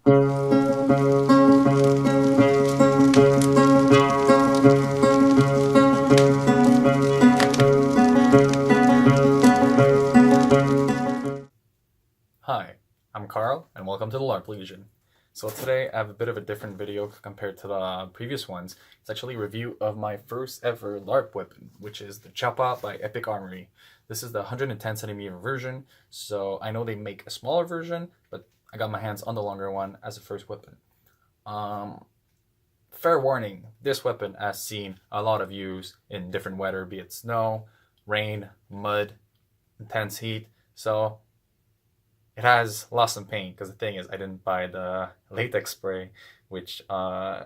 Hi, I'm Carl, and welcome to the Larp Legion. So today I have a bit of a different video compared to the previous ones. It's actually a review of my first ever Larp weapon, which is the Choppa by Epic Armoury. This is the 110cm version, so I know they make a smaller version, but I got my hands on the longer one as a first weapon. Fair warning, this weapon has seen a lot of use in different weather, be it snow, rain, mud, intense heat, so it has lost some paint, because the thing is I didn't buy the latex spray, which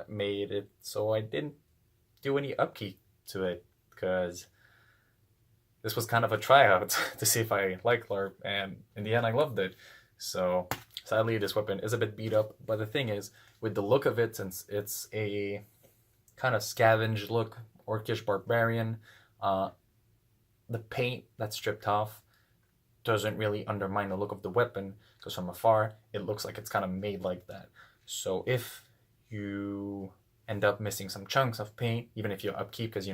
made it so I didn't do any upkeep to it, because this was kind of a tryout to see if I liked LARP, and in the end I loved it. So sadly this weapon is a bit beat up, but the thing is, with the look of it, since it's a kind of scavenge look, orcish barbarian, the paint that's stripped off doesn't really undermine the look of the weapon, because from afar it looks like it's kind of made like that. So if you end up missing some chunks of paint, even if you upkeep, because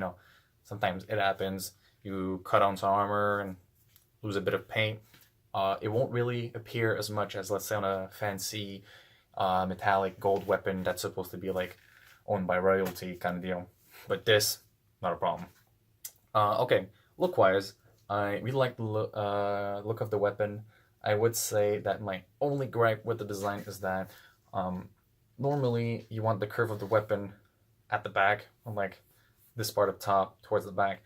sometimes it happens, you cut on some armor and lose a bit of paint, it won't really appear as much as, let's say, on a fancy metallic gold weapon that's supposed to be like owned by royalty kind of deal. But this, not a problem. Okay, look wise, I really like the look of the weapon. I would say that my only gripe with the design is that normally you want the curve of the weapon at the back, on like this part up top towards the back,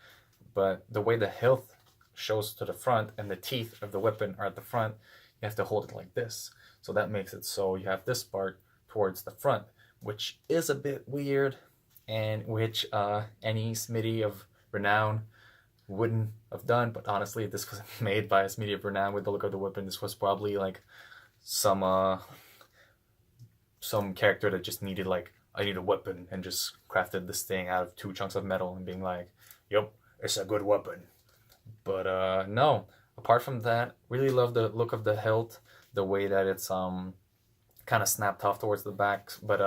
but the way the hilt shows to the front and the teeth of the weapon are at the front, you have to hold it like this. So that makes it so you have this part towards the front, which is a bit weird, and which any smithy of renown wouldn't have done. But honestly, this was made by a smithy of renown. With the look of the weapon, this was probably like some character that just needed, like, I need a weapon, and just crafted this thing out of 2 chunks of metal and being like, yep, it's a good weapon. But no, apart from that, really love the look of the hilt, the way that it's kind of snapped off towards the back, but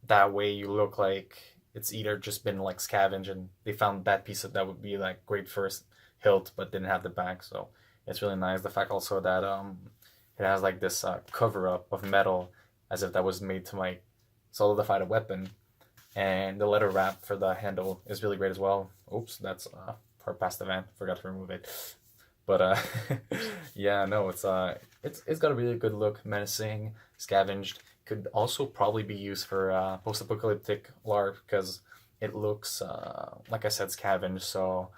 that way you look like it's either just been like scavenged and they found that piece of that would be like great first hilt but didn't have the back. So it's really nice. The fact also that it has like this cover up of metal, as if that was made to like solidify the weapon, and the leather wrap for the handle is really great as well. Oops, that's part past the vent, forgot to remove it. But yeah, no, it's got a really good look, menacing, scavenged. Could also probably be used for post-apocalyptic LARP, because it looks, like I said, scavenged, so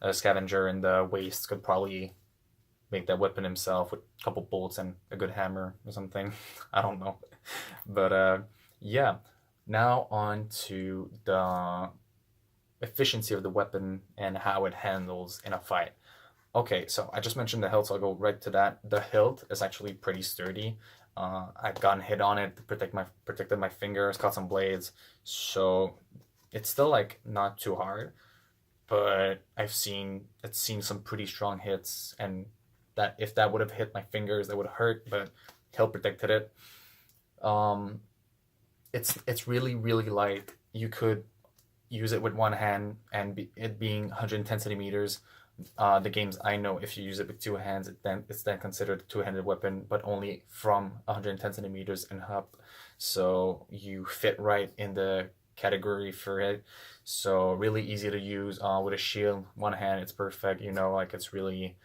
a scavenger in the waste could probably make that weapon himself with a couple bolts and a good hammer or something. I don't know. But yeah, now on to the efficiency of the weapon and how it handles in a fight. Okay, so I just mentioned the hilt, so I'll go right to that. The hilt is actually pretty sturdy. I've gotten hit on it to protected my fingers, caught some blades, so it's still like not too hard, but it's seen some pretty strong hits, and that if that would have hit my fingers, that would have hurt, but hilt protected it. It's really, really light. You could use it with one hand, and it being 110 centimeters. The games I know, if you use it with 2 hands, it's then considered a 2-handed weapon, but only from 110 centimeters and up. So you fit right in the category for it. So really easy to use with a shield. One hand, it's perfect. Like, it's really,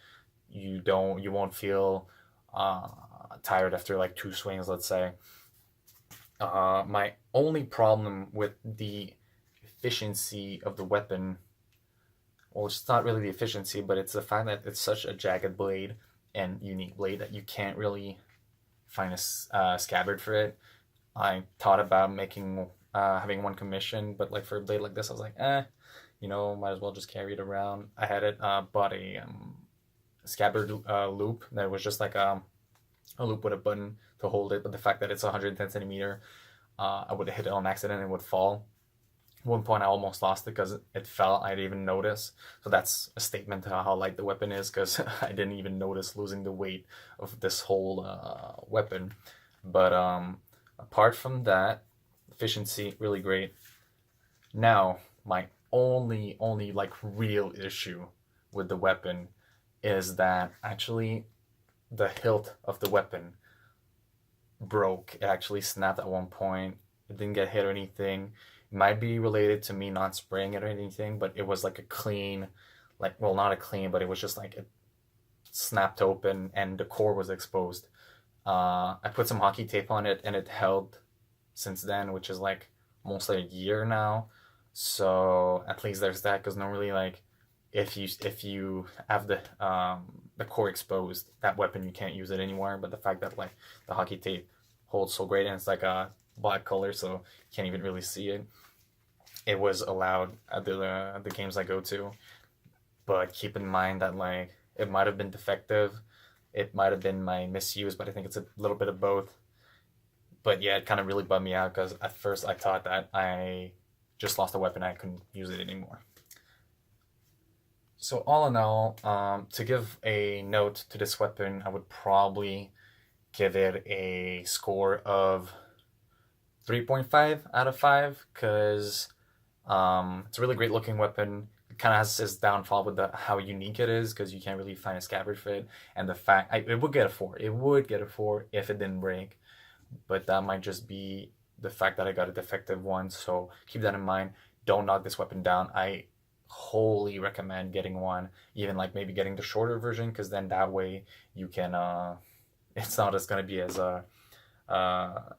you won't feel tired after like 2 swings, let's say. My only problem with the efficiency of the weapon, well, it's not really the efficiency, but it's the fact that it's such a jagged blade and unique blade that you can't really find a scabbard for it. I thought about having one commission, but like for a blade like this, I was like, might as well just carry it around. I had it bought a scabbard loop that was just like a loop with a button to hold it, but the fact that it's 110 centimeter, I would have hit it on accident and it would fall. One point I almost lost it because it fell. I didn't even notice. So that's a statement to how light the weapon is, because I didn't even notice losing the weight of this whole weapon. But apart from that, efficiency really great. Now, my only like real issue with the weapon is that actually the hilt of the weapon broke. It actually snapped at one point. It didn't get hit or anything. It might be related to me not spraying it or anything, but it was like a clean, like, well, not a clean, but it was just like it snapped open and the core was exposed. I put some hockey tape on it and it held since then, which is like almost like a year now. So at least there's that, because normally like if you have the core exposed, that weapon you can't use it anymore. But the fact that like the hockey tape holds so great and it's like a black color, so you can't even really see it. It was allowed at the games I go to, but keep in mind that like it might have been defective, it might have been my misuse, but I think it's a little bit of both. But yeah, it kind of really bummed me out because at first I thought that I just lost a weapon, I couldn't use it anymore. So all in all, to give a note to this weapon, I would probably give it a score of 3.5 out of 5, because it's a really great looking weapon. It kind of has its downfall with how unique it is, because you can't really find a scabbard fit, and the fact it would get a 4. It would get a 4 if it didn't break, but that might just be the fact that I got a defective one. So keep that in mind. Don't knock this weapon down. I wholly recommend getting one, even like maybe getting the shorter version, because then that way you can it's not as gonna be as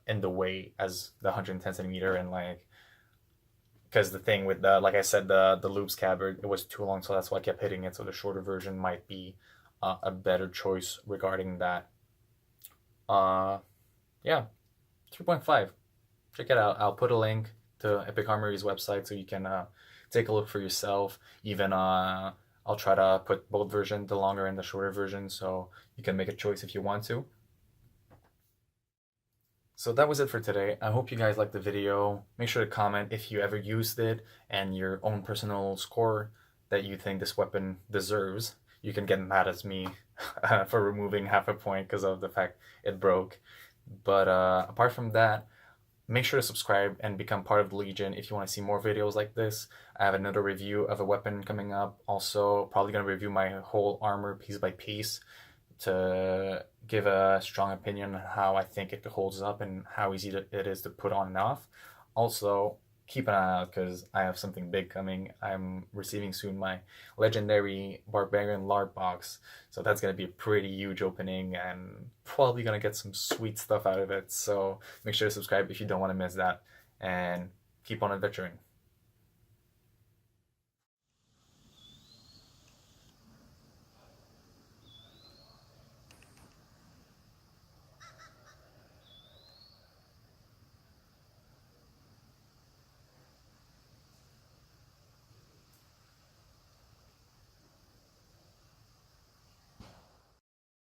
in the way as the 110 centimeter, and like, because the thing with the, like I said, the loop scabbard, it was too long, so that's why I kept hitting it. So the shorter version might be a better choice regarding that. Yeah, 3.5. Check it out. I'll put a link to Epic Armoury's website so you can take a look for yourself. Even I'll try to put both versions, the longer and the shorter version, so you can make a choice if you want to. So that was it for today. I hope you guys liked the video. Make sure to comment if you ever used it and your own personal score that you think this weapon deserves. You can get mad at me for removing half a point because of the fact it broke. But apart from that, make sure to subscribe and become part of the Legion if you want to see more videos like this. I have another review of a weapon coming up. Also, probably going to review my whole armor piece by piece to give a strong opinion on how I think it holds up and how easy it is to put on and off. Also, keep an eye out because I have something big coming. I'm receiving soon my legendary Barbarian Larp box, so that's going to be a pretty huge opening and probably going to get some sweet stuff out of it. So make sure to subscribe if you don't want to miss that, and keep on adventuring.